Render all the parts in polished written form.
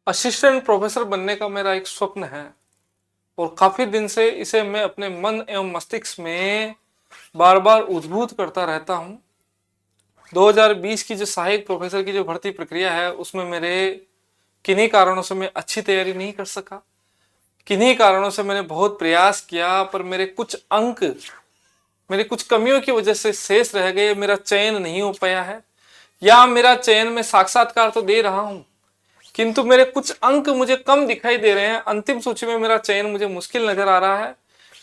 Assistant professor बनने का मेरा एक स्वप्न है और काफी दिन से इसे मैं अपने मन एवं मस्तिष्क में बार बार उद्भूत करता रहता हूं। 2020 की जो सहायक प्रोफेसर की जो भर्ती प्रक्रिया है उसमें मेरे किन्हीं कारणों से मैं अच्छी तैयारी नहीं कर सका। किन्हीं कारणों से मैंने बहुत प्रयास किया पर मेरे कुछ अंक मेरी कुछ कमियों की वजह से शेष रह गए। मेरा चयन नहीं हो पाया है या मेरा चयन में साक्षात्कार तो दे रहा हूं किंतु मेरे कुछ अंक मुझे कम दिखाई दे रहे हैं। अंतिम सूची में मेरा चयन मुझे मुश्किल नजर आ रहा है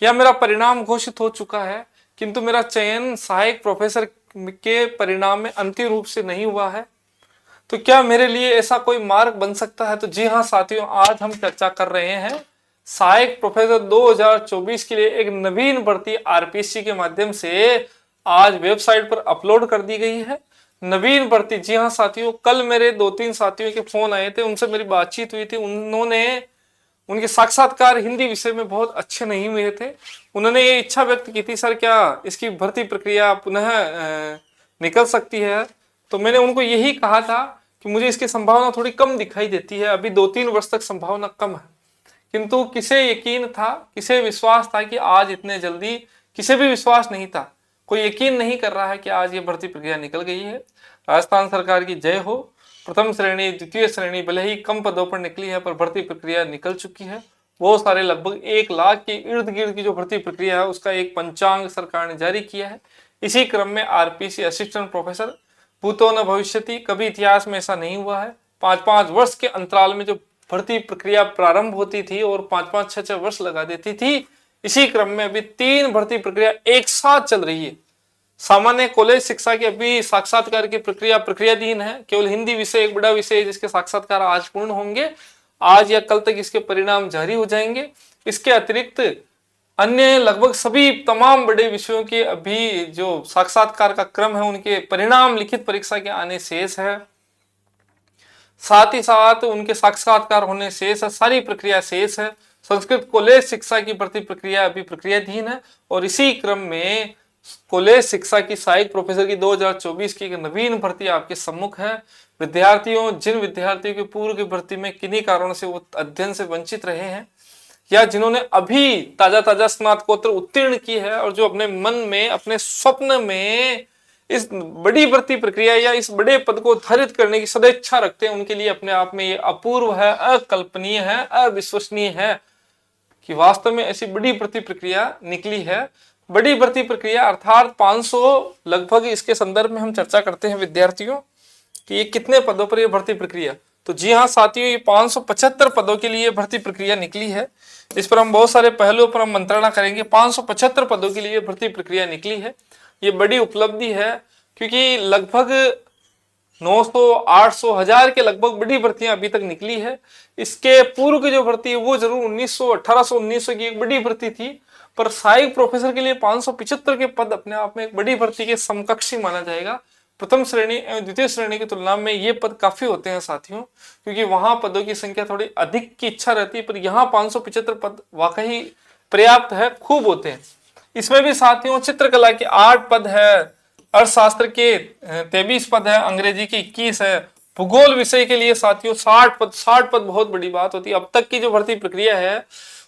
या मेरा परिणाम घोषित हो चुका है किंतु मेरा चयन सहायक प्रोफेसर के परिणाम में अंतिम रूप से नहीं हुआ है। तो क्या मेरे लिए ऐसा कोई मार्ग बन सकता है? तो जी हाँ साथियों, आज हम चर्चा कर रहे हैं सहायक प्रोफेसर 2024 के लिए एक नवीन भर्ती आरपीएससी के माध्यम से आज वेबसाइट पर अपलोड कर दी गई है। नवीन भर्ती, जी हाँ साथियों, कल मेरे 2-3 साथियों के फोन आए थे, उनसे मेरी बातचीत हुई थी। उनके साक्षात्कार हिंदी विषय में बहुत अच्छे नहीं हुए थे। उन्होंने ये इच्छा व्यक्त की थी, सर क्या इसकी भर्ती प्रक्रिया पुनः निकल सकती है? तो मैंने उनको यही कहा था कि मुझे इसकी संभावना थोड़ी कम दिखाई देती है, अभी 2-3 वर्ष तक संभावना कम है। किंतु किसे यकीन था, किसे विश्वास था कि आज इतने जल्दी, किसे भी विश्वास नहीं था, कोई यकीन नहीं कर रहा है कि आज ये भर्ती प्रक्रिया निकल गई है। राजस्थान सरकार की जय हो। प्रथम श्रेणी, द्वितीय श्रेणी भले ही कम पदों पर निकली है पर भर्ती प्रक्रिया निकल चुकी है। बहुत सारे लगभग 1 लाख के इर्द गिर्द की जो भर्ती प्रक्रिया है उसका एक पंचांग सरकार ने जारी किया है। इसी क्रम में आरपीसी असिस्टेंट प्रोफेसर भूतो न भविष्यति, कभी इतिहास में ऐसा नहीं हुआ है। 5-5 वर्ष के अंतराल में जो भर्ती प्रक्रिया प्रारंभ होती थी और 5-5, 6-6 वर्ष लगा देती थी, इसी क्रम में अभी 3 भर्ती प्रक्रिया एक साथ चल रही है। सामान्य कॉलेज शिक्षा की अभी साक्षात्कार की प्रक्रियाधीन है। केवल हिंदी विषय एक बड़ा विषय है जिसके साक्षात्कार आज पूर्ण होंगे। आज या कल तक इसके परिणाम जारी हो जाएंगे। इसके अतिरिक्त अन्य लगभग सभी तमाम बड़े विषयों के अभी जो साक्षात्कार का क्रम है उनके परिणाम लिखित परीक्षा के आने शेष है। साथ ही साथ उनके साक्षात्कार होने शेष है, सारी प्रक्रिया शेष है। संस्कृत कॉलेज शिक्षा की भर्ती प्रक्रिया अभी प्रक्रियाधीन है और इसी क्रम में कॉलेज शिक्षा की सहायक प्रोफेसर की 2024 की एक नवीन भर्ती आपके सम्मुख है। विद्यार्थियों, जिन विद्यार्थियों की पूर्व की भर्ती में किन्हीं कारणों से वो अध्ययन से वंचित रहे हैं या जिन्होंने अभी ताजा स्नातकोत्तर उत्तीर्ण की है और जो अपने मन में, अपने स्वप्न में इस बड़ी भर्ती प्रक्रिया या इस बड़े पद को धारित करने की सदैच्छा रखते हैं, उनके लिए अपने आप में ये अपूर्व है, अकल्पनीय है, अविश्वसनीय है कि वास्तव में ऐसी बड़ी भर्ती प्रक्रिया निकली है। बड़ी भर्ती प्रक्रिया अर्थात 500 लगभग, इसके संदर्भ में हम चर्चा करते हैं विद्यार्थियों कि ये कितने पदों पर ये भर्ती प्रक्रिया। तो जी हाँ साथियों, ये 575 पदों के लिए भर्ती प्रक्रिया निकली है। इस पर हम बहुत सारे पहलुओं पर हम मंत्रणा करेंगे। 575 पदों के लिए भर्ती प्रक्रिया निकली है। ये बड़ी उपलब्धि है क्योंकि लगभग 900, 800, 1000 के लगभग बड़ी भर्तियां अभी तक निकली है। इसके पूर्व की जो भर्ती है वो जरूर 1900, 1800, 1900 की एक बड़ी भर्ती थी, पर सहायक प्रोफेसर के लिए 575 के पद अपने आप में एक बड़ी भर्ती के समकक्षी माना जाएगा। प्रथम श्रेणी एवं द्वितीय श्रेणी की तुलना में ये पद काफी होते हैं साथियों, क्योंकि वहां पदों की संख्या थोड़ी अधिक की इच्छा रहती है, पर यहाँ 575 पद वाकई पर्याप्त है, खूब होते हैं। इसमें भी साथियों चित्रकला के 8 पद है, अर्थशास्त्र के 23 पद है, अंग्रेजी के 21 है, भूगोल विषय के लिए साथियों 60 पद। 60 पद बहुत बड़ी बात होती है। अब तक की जो भर्ती प्रक्रिया है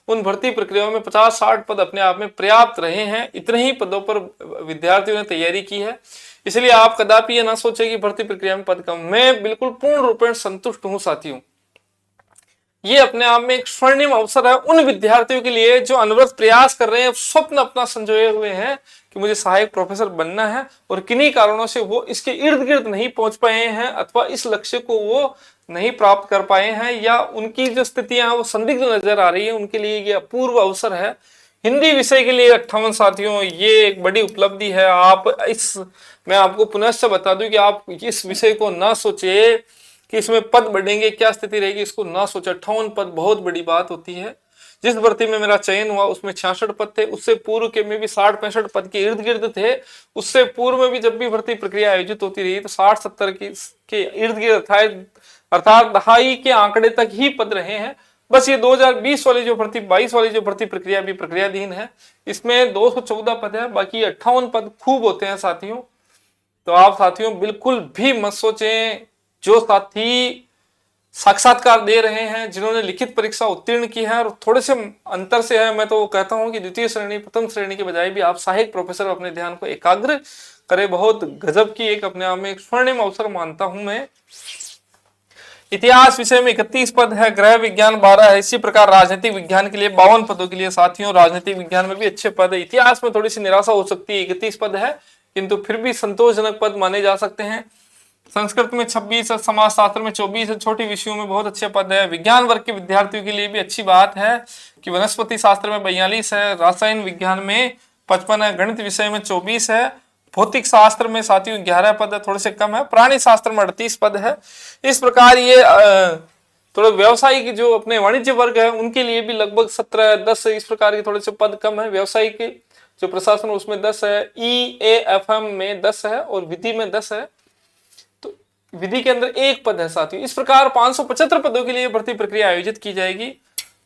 उन भर्ती प्रक्रियाओं में 50-60 पद अपने आप में पर्याप्त रहे हैं। इतने ही पदों पर विद्यार्थियों ने तैयारी की है, इसलिए आप कदापि ये ना सोचे कि भर्ती प्रक्रिया में पद कम। मैं बिल्कुल पूर्ण रूप में संतुष्ट हूं साथियों। ये अपने आप में एक स्वर्णिम अवसर है उन विद्यार्थियों के लिए जो अनवरत प्रयास कर रहे हैं, स्वप्न अपना संजोए हुए हैं कि मुझे सहायक प्रोफेसर बनना है और किन्हीं कारणों से वो इसके इर्द गिर्द नहीं पहुंच पाए हैं अथवा इस लक्ष्य को वो नहीं प्राप्त कर पाए हैं या उनकी जो स्थितियां हैं वो संदिग्ध नजर आ रही है। उनके लिए ये अपूर्व अवसर है। हिंदी विषय के लिए 58 साथियों, ये एक बड़ी उपलब्धि है। मैं आपको पुनश्च बता दूं कि आप इस विषय को ना सोचे कि इसमें पद बढ़ेंगे, क्या स्थिति रहेगी, इसको ना सोचे। 58 पद बहुत बड़ी बात होती है। जिस भर्ती में मेरा चयन हुआ उसमें 66 पद थे, उससे पूर्व के में भी 60-65 पद के इर्द गिर्द थे। उससे पूर्व में भी जब भी भर्ती प्रक्रिया आयोजित होती रही तो 60-70 के इर्द गिर्द था, अर्थात दहाई के आंकड़े तक ही पद रहे हैं। बस ये 2020 वाली जो भर्ती, 22 वाली जो भर्ती प्रक्रिया भी प्रक्रियाधीन है, इसमें 214 पद है, बाकी 58 पद खूब होते हैं साथियों। तो आप साथियों बिल्कुल भी मत सोचें, जो साथी साक्षात्कार दे रहे हैं, जिन्होंने लिखित परीक्षा उत्तीर्ण की है और थोड़े से अंतर से है, मैं तो कहता हूं कि द्वितीय श्रेणी प्रथम श्रेणी के बजाय भी आप सहायक प्रोफेसर अपने ध्यान को एकाग्र करें। बहुत गजब की एक अपने आप में एक स्वर्णिम अवसर मानता हूं मैं। इतिहास विषय में 31 पद है, गृह विज्ञान 12 है, इसी प्रकार राजनीतिक विज्ञान के लिए 52 पदों के लिए साथियों, राजनीतिक विज्ञान में भी अच्छे पद है। इतिहास में थोड़ी सी निराशा हो सकती है, 31 पद है किंतु फिर भी संतोषजनक पद माने जा सकते हैं। संस्कृत में 26 है, समाजशास्त्र में 24 है, छोटी विषयों में बहुत अच्छे पद है। विज्ञान वर्ग के विद्यार्थियों के लिए भी अच्छी बात है कि वनस्पति शास्त्र में 42 है, रसायन विज्ञान में 55 है, गणित विषय में 24 है, भौतिक शास्त्र में साथियों 11 पद है, थोड़े से कम है, प्राणी शास्त्र में 38 पद है। इस प्रकार ये थोड़े व्यवसायिक जो अपने वाणिज्य वर्ग है उनके लिए भी लगभग 17 10 इस प्रकार के थोड़े से पद कम है। व्यवसायिक जो प्रशासन उसमें 10 है, EAFM में 10 है और विधि में 10 है, तो विधि के अंदर 1 पद है साथियों। इस प्रकार 575 पदों के लिए भर्ती प्रक्रिया आयोजित की जाएगी।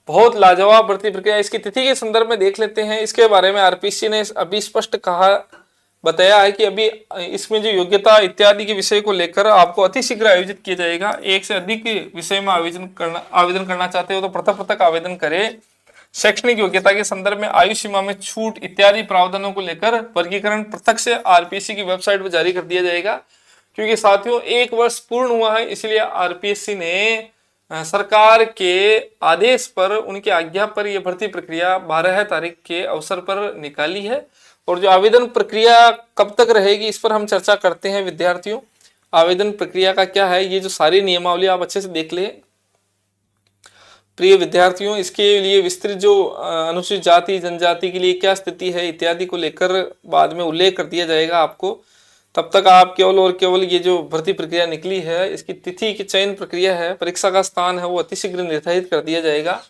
बहुत लाजवाब भर्ती प्रक्रिया। इसकी तिथि के संदर्भ में देख लेते हैं। इसके बारे में आरपीसी ने अभी स्पष्ट बताया है कि अभी इसमें जो योग्यता इत्यादि के विषय को लेकर आपको अतिशीघ्र आयोजित किया जाएगा। एक से अधिक विषय में आवेदन करना चाहते हो तो पृथक आवेदन करें। शैक्षणिक योग्यता के संदर्भ में आयु सीमा में छूट इत्यादि प्रावधानों को लेकर वर्गीकरण पृथक से आरपीएससी की वेबसाइट पर जारी कर दिया जाएगा। क्योंकि साथियों 1 वर्ष पूर्ण हुआ है, इसलिए आरपीएससी ने सरकार के आदेश पर, उनकी आज्ञा पर यह भर्ती प्रक्रिया 12 तारीख के अवसर पर निकाली है। और जो आवेदन प्रक्रिया कब तक रहेगी इस पर हम चर्चा करते हैं विद्यार्थियों। आवेदन प्रक्रिया का क्या है, ये जो सारी नियमावली आप अच्छे से देख लें प्रिय विद्यार्थियों। इसके लिए विस्तृत जो अनुसूचित जाति जनजाति के लिए क्या स्थिति है इत्यादि को लेकर बाद में उल्लेख कर दिया जाएगा आपको। तब तक आप केवल और केवल ये जो भर्ती प्रक्रिया निकली है इसकी तिथि की चयन प्रक्रिया है, परीक्षा का स्थान है वो अतिशीघ्र निर्धारित कर दिया जाएगा।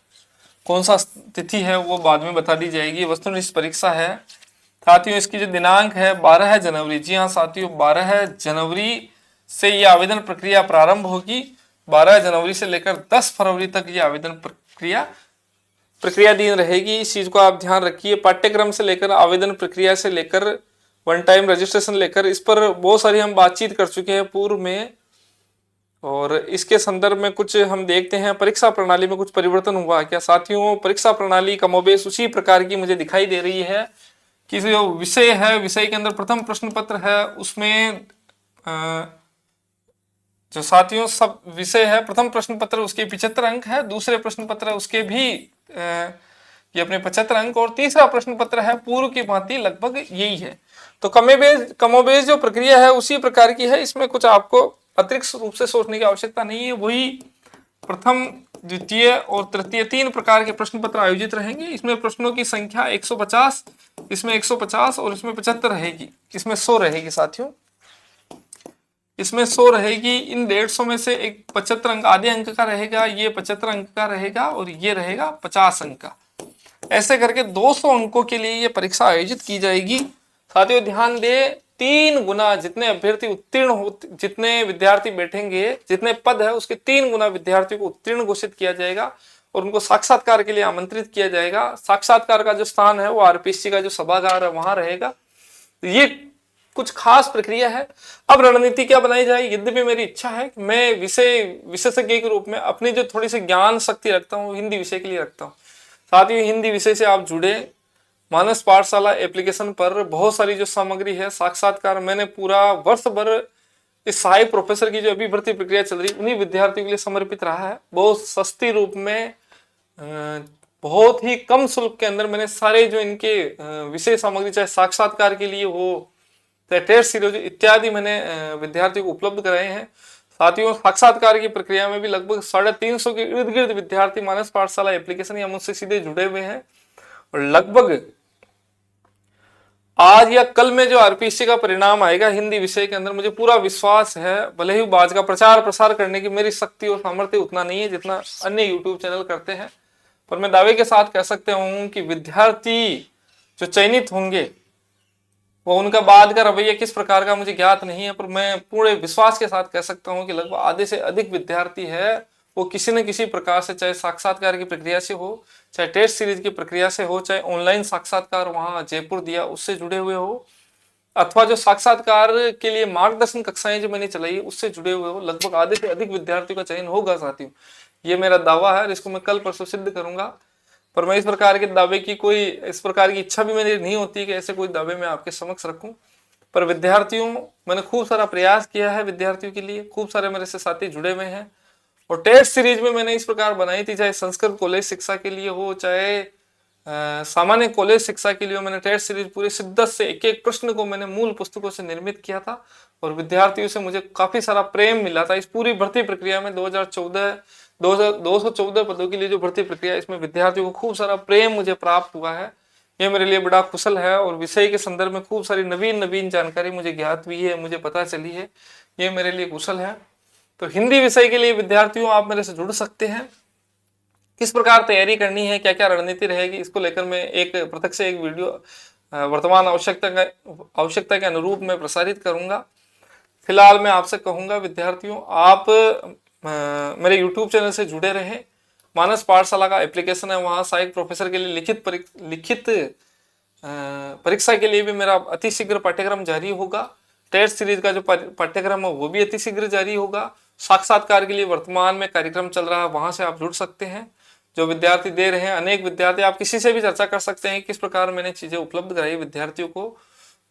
कौन सा तिथि है वो बाद में बता दी जाएगी। वस्तुनिष्ठ परीक्षा है साथियों। इसकी जो दिनांक है 12 जनवरी, जी हाँ साथियों 12 जनवरी से ये आवेदन प्रक्रिया प्रारंभ होगी। 12 जनवरी से लेकर 10 फरवरी तक ये आवेदन प्रक्रियाधीन रहेगी। इस चीज को आप ध्यान रखिए। पाठ्यक्रम से लेकर आवेदन प्रक्रिया से लेकर वन टाइम रजिस्ट्रेशन लेकर इस पर बहुत सारी हम बातचीत कर चुके हैं पूर्व में। और इसके संदर्भ में कुछ हम देखते हैं, परीक्षा प्रणाली में कुछ परिवर्तन हुआ क्या साथियों। परीक्षा प्रणाली कमोबेश उसी प्रकार की मुझे दिखाई दे रही है कि जो विषय है, विषय के अंदर प्रथम प्रश्न पत्र है उसमें जो साथियों सब विषय है, प्रथम प्रश्न पत्र उसके 75 अंक है, दूसरे प्रश्न पत्र उसके भी ये अपने 75 अंक, और तीसरा प्रश्न पत्र है पूर्व की भांति लगभग यही है। तो कमोबेश जो प्रक्रिया है उसी प्रकार की है। इसमें कुछ आपको अतिरिक्त रूप से सोचने की आवश्यकता नहीं है। वही प्रथम द्वितीय और तृतीय 3 प्रकार के प्रश्न पत्र आयोजित रहेंगे। इसमें प्रश्नों की संख्या 150, इसमें 150 और इसमें 75 रहेगी, इसमें 100 रहेगी साथियों, इसमें 100 रहेगी। इन 150 में से एक 75 अंक आधे अंक का रहेगा, ये 75 अंक का रहेगा और ये रहेगा 50 अंक का। ऐसे करके 200 अंकों के लिए ये परीक्षा आयोजित की जाएगी। साथियों ध्यान दे, 3 गुना जितने अभ्यर्थी उत्तीर्ण हो, जितने विद्यार्थी बैठेंगे, जितने पद है उसके 3 गुना विद्यार्थियों को उत्तीर्ण घोषित किया जाएगा और उनको साक्षात्कार के लिए आमंत्रित किया जाएगा। साक्षात्कार का जो स्थान है वो आरपीएससी का जो सभागार है वहां रहेगा। ये कुछ खास प्रक्रिया है। अब रणनीति क्या बनाई जाए, यद्यपि मेरी इच्छा है कि मैं विशेषज्ञ के रूप में अपनी जो थोड़ी सी ज्ञान शक्ति रखता हूँ हिंदी विषय के लिए रखता हूँ। साथियों हिंदी विषय से आप जुड़े, मानस पाठशाला एप्लीकेशन पर बहुत सारी जो सामग्री है, साक्षात्कार मैंने पूरा वर्ष भर इस सहायक प्रोफेसर की जो अभी भर्ती प्रक्रिया चल रही उन्हीं विद्यार्थियों के लिए समर्पित रहा है। बहुत सस्ती रूप में बहुत ही कम शुल्क के अंदर मैंने सारे जो इनके विषय सामग्री, चाहे साक्षात्कार के लिए हो, चाहे टेस्ट सीरीज इत्यादि, मैंने विद्यार्थियों को उपलब्ध कराए हैं। साथियों साक्षात्कार की प्रक्रिया में भी लगभग 350 के इर्द गिर्द विद्यार्थी मानस पाठशाला एप्लीकेशन या मुझसे सीधे जुड़े हुए हैं। और लगभग आज या कल में जो आरपीएससी का परिणाम आएगा हिंदी विषय के अंदर, मुझे पूरा विश्वास है। भले ही बाज का प्रचार प्रसार करने की मेरी शक्ति और सामर्थ्य उतना नहीं है जितना अन्य यूट्यूब चैनल करते हैं, पर मैं दावे के साथ कह सकता हूं कि विद्यार्थी जो चयनित होंगे वो उनका बाद का रवैया किस प्रकार का मुझे ज्ञात नहीं है, पर मैं पूरे विश्वास के साथ कह सकता हूं कि लगभग आधे से अधिक विद्यार्थी है वो किसी न किसी प्रकार से, चाहे साक्षात्कार की प्रक्रिया से हो, चाहे टेस्ट सीरीज की प्रक्रिया से हो, चाहे ऑनलाइन साक्षात्कार वहां जयपुर दिया उससे जुड़े हुए हो, अथवा जो साक्षात्कार के लिए मार्गदर्शन कक्षाएं जो मैंने चलाई है उससे जुड़े हुए हो लगभग आधे से अधिक विद्यार्थियों का चयन होगा साथियों। ये मेरा दावा है और इसको मैं कल परसों सिद्ध करूंगा। पर मैं इस प्रकार के दावे की कोई इस प्रकार की इच्छा भी मेरी नहीं होती कि ऐसे कोई दावे मैं आपके समक्ष रखूं। पर विद्यार्थियों, मैंने खूब सारा प्रयास किया है विद्यार्थियों के लिए, खूब सारे मेरे से साथी जुड़े हुए हैं। और टेस्ट सीरीज में मैंने इस प्रकार बनाई थी, चाहे संस्कृत कॉलेज शिक्षा के लिए हो, चाहे सामान्य कॉलेज शिक्षा के लिए, मैंने टेस्ट सीरीज पूरी शिद्दत से एक एक प्रश्न को मैंने मूल पुस्तकों से निर्मित किया था। और विद्यार्थियों से मुझे काफी सारा प्रेम मिला था इस पूरी भर्ती प्रक्रिया में। 214 पदों के लिए जो भर्ती प्रक्रिया, इसमें विद्यार्थियों को खूब सारा प्रेम मुझे प्राप्त हुआ है। ये मेरे लिए बड़ा कुशल है और विषय के संदर्भ में खूब सारी नवीन नवीन जानकारी मुझे ज्ञात हुई है, मुझे पता चली है। ये मेरे लिए कुशल है। तो हिंदी विषय के लिए विद्यार्थियों आप मेरे से जुड़ सकते हैं। किस प्रकार तैयारी करनी है, क्या क्या रणनीति रहेगी, इसको लेकर मैं एक प्रत्यक्ष एक वीडियो वर्तमान आवश्यकता के अनुरूप में प्रसारित करूंगा। फिलहाल मैं आपसे कहूंगा विद्यार्थियों, आप मेरे यूट्यूब चैनल से जुड़े रहें। मानस पाठशाला का एप्लीकेशन है, वहाँ सहायक प्रोफेसर के लिए लिखित परीक्षा के लिए भी मेरा अतिशीघ्र पाठ्यक्रम जारी होगा। टेस्ट सीरीज का जो पाठ्यक्रम है वो भी अतिशीघ्र जारी होगा। साक्षात्कार के लिए वर्तमान में कार्यक्रम चल रहा है, वहां से आप जुड़ सकते हैं। जो विद्यार्थी दे रहे हैं, अनेक विद्यार्थी, आप किसी से भी चर्चा कर सकते हैं किस प्रकार मैंने चीजें उपलब्ध कराई विद्यार्थियों को।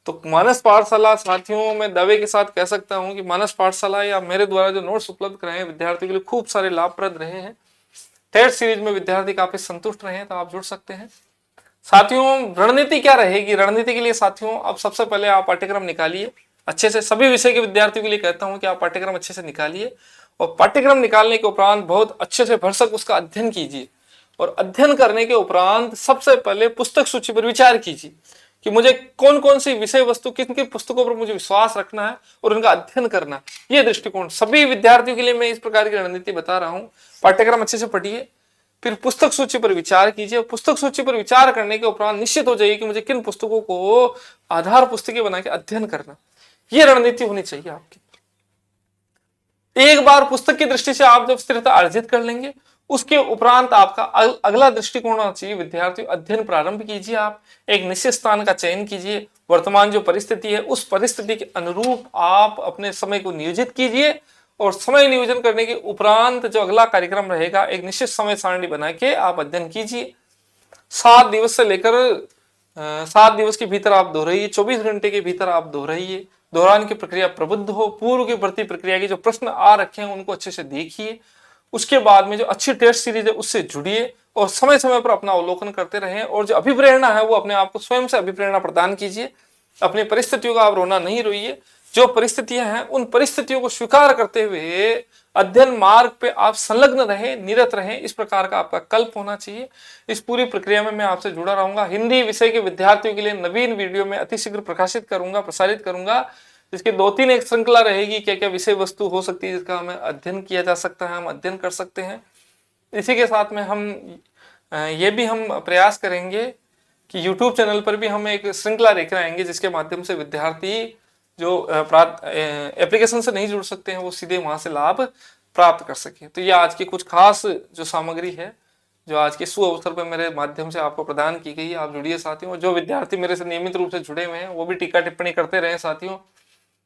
तो मानस पाठशाला साथियों, मैं दावे के साथ कह सकता हूं कि मानस पाठशाला या मेरे द्वारा जो नोट्स उपलब्ध कराए हैं विद्यार्थियों के लिए खूब सारे लाभप्रद रहे हैं। टेस्ट सीरीज में विद्यार्थी काफी संतुष्ट रहे हैं, तो आप जुड़ सकते हैं। साथियों, रणनीति क्या रहेगी? रणनीति के लिए साथियों, अब सबसे पहले आप पाठ्यक्रम निकालिए अच्छे से। सभी विषय के विद्यार्थियों के लिए कहता हूं कि आप पाठ्यक्रम अच्छे से निकालिए और पाठ्यक्रम निकालने के उपरांत बहुत अच्छे से भरसक उसका अध्ययन कीजिए। और अध्ययन करने के उपरांत सबसे पहले पुस्तक सूची पर विचार कीजिए कि मुझे कौन कौन सी विषय वस्तु, किन किन पुस्तकों पर मुझे विश्वास रखना है और उनका अध्ययन करना है। ये दृष्टिकोण सभी विद्यार्थियों के लिए मैं इस प्रकार की रणनीति बता रहा हूँ। पाठ्यक्रम अच्छे से पढ़िए, फिर पुस्तक सूची पर विचार कीजिए। पुस्तक सूची पर विचार करने के उपरांत निश्चित हो जाइए कि मुझे किन पुस्तकों को आधार पुस्तकें बना के अध्ययन करना। ये रणनीति होनी चाहिए आपकी। एक बार पुस्तक की दृष्टि से आप जब स्थिरता अर्जित कर लेंगे, उसके उपरांत आपका अगला दृष्टिकोण होना चाहिए विद्यार्थी, अध्ययन प्रारंभ कीजिए। आप एक निश्चित स्थान का चयन कीजिए, वर्तमान जो परिस्थिति है उस परिस्थिति के अनुरूप आप अपने समय को नियोजित कीजिए। और समय नियोजन करने के उपरांत जो अगला कार्यक्रम रहेगा, एक निश्चित समय सारणी बना के आप अध्ययन कीजिए। 7 दिवस से लेकर 7 दिवस के भीतर आप दोहराइए, 24 घंटे के भीतर आप दोहराइए। दोहराने की प्रक्रिया प्रबुद्ध हो। पूर्व की भर्ती प्रक्रिया के जो प्रश्न आ रखे हैं उनको अच्छे से देखिए। उसके बाद में जो अच्छी टेस्ट सीरीज है उससे जुड़िए और समय समय पर अपना अवलोकन करते रहें। और जो अभिप्रेरणा है वो अपने आप को स्वयं से अभिप्रेरणा प्रदान कीजिए। अपनी परिस्थितियों का आप रोना नहीं रोइए। जो परिस्थितियां हैं उन परिस्थितियों को स्वीकार करते हुए अध्ययन मार्ग पे आप संलग्न रहे, निरत रहे, इस प्रकार का आपका कल्प होना चाहिए। इस पूरी प्रक्रिया में मैं आपसे जुड़ा रहूंगा। हिंदी विषय के विद्यार्थियों के लिए नवीन वीडियो में अतिशीघ्र प्रकाशित करूंगा, प्रसारित करूंगा, जिसके 2-3 एक श्रृंखला रहेगी। क्या क्या विषय वस्तु हो सकती है जिसका हमें अध्ययन किया जा सकता है, हम अध्ययन कर सकते हैं। इसी के साथ में हम ये भी हम प्रयास करेंगे कि YouTube चैनल पर भी हम एक श्रृंखला लेकर आएंगे जिसके माध्यम से विद्यार्थी जो एप्लीकेशन से नहीं जुड़ सकते हैं वो सीधे वहां से लाभ प्राप्त कर सके। तो ये आज की कुछ खास जो सामग्री है जो आज के शुभ अवसर पर मेरे माध्यम से आपको प्रदान की गई है। आप जुड़िए साथियों। जो विद्यार्थी मेरे से नियमित रूप से जुड़े हुए हैं वो भी टीका टिप्पणी करते रहे साथियों।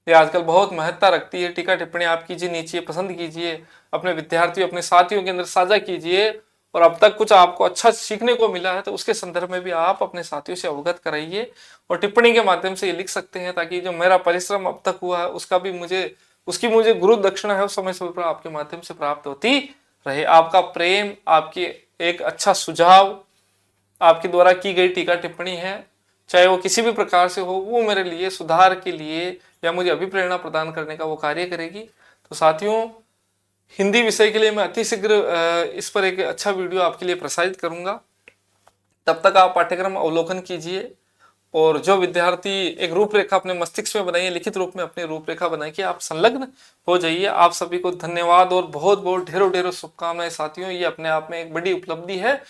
ये आजकल बहुत महत्ता रखती है। टीका टिप्पणी आप कीजिए, नीचे पसंद कीजिए, अपने विद्यार्थियों अपने साथियों के अंदर साझा कीजिए। और अब तक कुछ आपको अच्छा सीखने को मिला है तो उसके संदर्भ में भी आप अपने साथियों से अवगत कराइए और टिप्पणी के माध्यम से ये लिख सकते हैं, ताकि जो मेरा परिश्रम अब तक हुआ है उसका भी उसकी मुझे गुरु दक्षिणा है, समय समय पर आपके माध्यम से प्राप्त होती रहे। आपका प्रेम, आपकी एक अच्छा सुझाव, आपके द्वारा की गई टीका टिप्पणी है, चाहे वो किसी भी प्रकार से हो, वो मेरे लिए सुधार के लिए या मुझे अभिप्रेरणा प्रदान करने का वो कार्य करेगी। तो साथियों, हिंदी विषय के लिए मैं अतिशीघ्र इस पर एक अच्छा वीडियो आपके लिए प्रसारित करूंगा। तब तक आप पाठ्यक्रम अवलोकन कीजिए और जो विद्यार्थी एक रूपरेखा अपने मस्तिष्क में बनाइए, लिखित रूप में अपनी रूपरेखा बनाइए, आप संलग्न हो जाइए। आप सभी को धन्यवाद और बहुत बहुत ढेरों ढेरों शुभकामनाएं साथियों। ये अपने आप में एक बड़ी उपलब्धि है,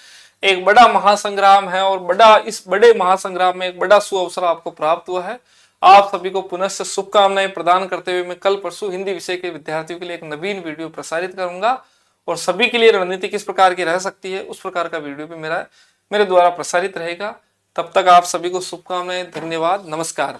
एक बड़ा महासंग्राम है और इस बड़े महासंग्राम में एक बड़ा सुअवसर आपको प्राप्त हुआ है। आप सभी को पुनः से शुभकामनाएं प्रदान करते हुए मैं कल परसों हिंदी विषय के विद्यार्थियों के लिए एक नवीन वीडियो प्रसारित करूंगा और सभी के लिए रणनीति किस प्रकार की रह सकती है उस प्रकार का वीडियो भी मेरे द्वारा प्रसारित रहेगा। तब तक आप सभी को शुभकामनाएं। धन्यवाद, नमस्कार।